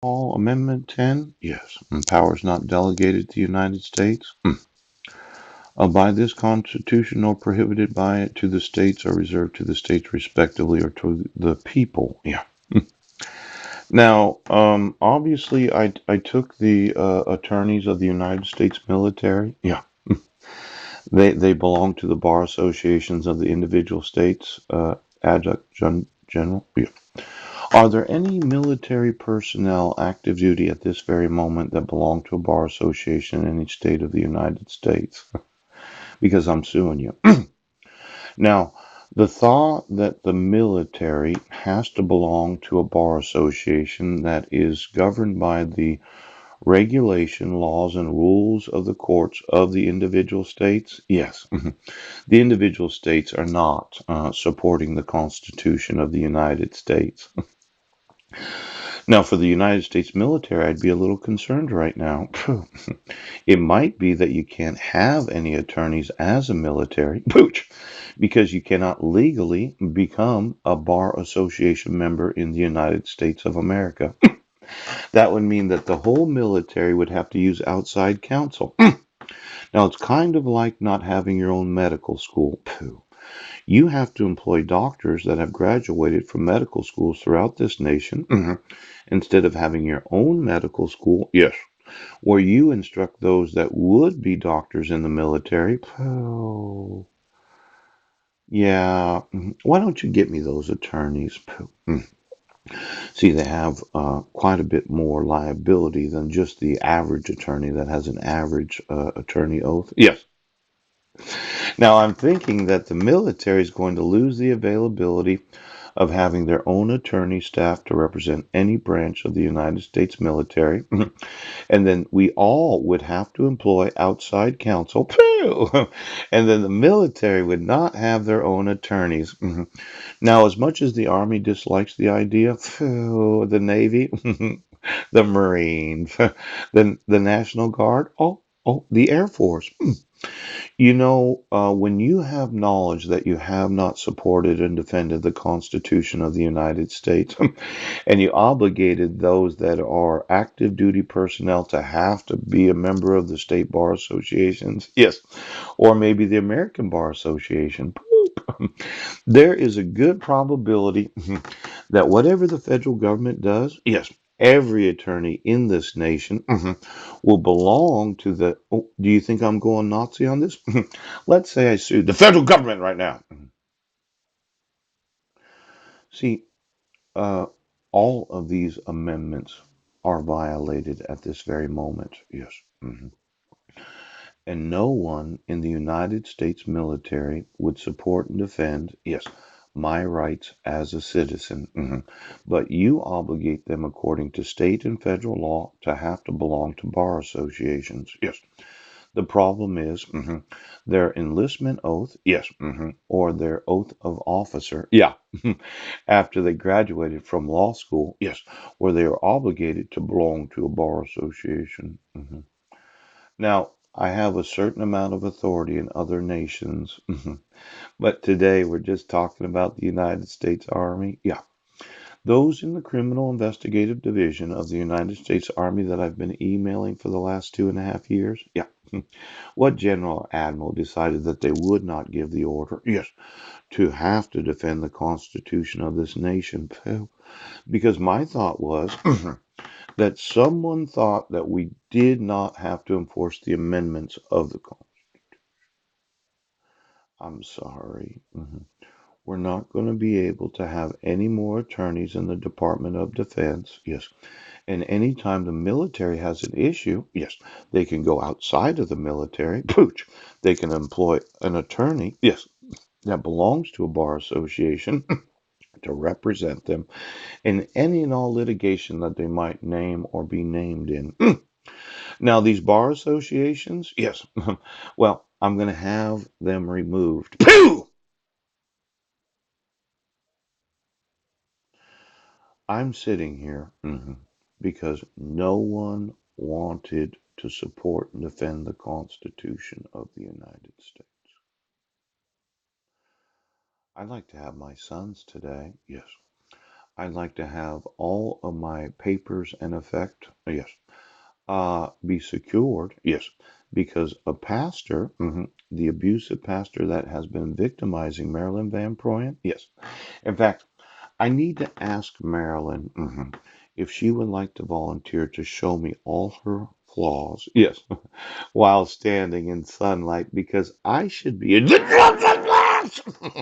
All Amendment 10? Yes. And powers not delegated to the United States? By this Constitution or prohibited by it to the states are reserved to the states respectively or to the people. Yeah. Now, obviously, I took the attorneys of the United States military. Yeah. They belong to the bar associations of the individual states, general. Yeah. Are there any military personnel active duty at this very moment that belong to a bar association in each state of the United States? Because I'm suing you. Now, the thought that the military has to belong to a bar association that is governed by the regulation, laws, and rules of the courts of the individual states, yes, the individual states are not supporting the Constitution of the United States. Now, for the United States military, I'd be a little concerned right now. It might be that you can't have any attorneys as a military, pooch, because you cannot legally become a bar association member in the United States of America. That would mean that the whole military would have to use outside counsel. Now, it's kind of like not having your own medical school. Pooh. You have to employ doctors that have graduated from medical schools throughout this nation instead of having your own medical school. Yes, where you instruct those that would be doctors in the military. Oh, yeah. Why don't you get me those attorneys? See, they have quite a bit more liability than just the average attorney that has an average attorney oath. Yes. Now, I'm thinking that the military is going to lose the availability of having their own attorney staff to represent any branch of the United States military. And then we all would have to employ outside counsel. And then the military would not have their own attorneys. Now, as much as the Army dislikes the idea, the Navy, the Marines, the National Guard, the Air Force. When you have knowledge that you have not supported and defended the Constitution of the United States, and you obligated those that are active duty personnel to have to be a member of the state bar associations, yes, or maybe the American Bar Association, there is a good probability that whatever the federal government does, yes, every attorney in this nation will belong to the. Oh, do you think I'm going Nazi on this? Let's say I sued the federal government right now. See, uh, all of these amendments are violated at this very moment. Yes. And no one in the United States military would support and defend, yes, my rights as a citizen. But you obligate them according to state and federal law to have to belong to bar associations. Yes. The problem is their enlistment oath, yes, or their oath of officer, yeah, after they graduated from law school, yes, where they are obligated to belong to a bar association. Now, I have a certain amount of authority in other nations, but today we're just talking about the United States Army. Yeah, those in the Criminal Investigative Division of the United States Army that I've been emailing for the last 2.5 years. Yeah. What general admiral decided that they would not give the order? Yes, to have to defend the Constitution of this nation. Because my thought was that someone thought that we did not have to enforce the amendments of the Constitution. I'm sorry. We're not going to be able to have any more attorneys in the Department of Defense. Yes. And anytime the military has an issue, yes, they can go outside of the military. Pooch. They can employ an attorney, yes, that belongs to a bar association to represent them in any and all litigation that they might name or be named in. Now, these bar associations, yes, well, I'm going to have them removed. Pooh! I'm sitting here because no one wanted to support and defend the Constitution of the United States. I'd like to have my sons today. Yes. I'd like to have all of my papers and effect, yes, be secured, yes, because a pastor, the abusive pastor that has been victimizing Marilyn Van Proyen, yes. In fact, I need to ask Marilyn if she would like to volunteer to show me all her flaws, yes, while standing in sunlight, because I should be in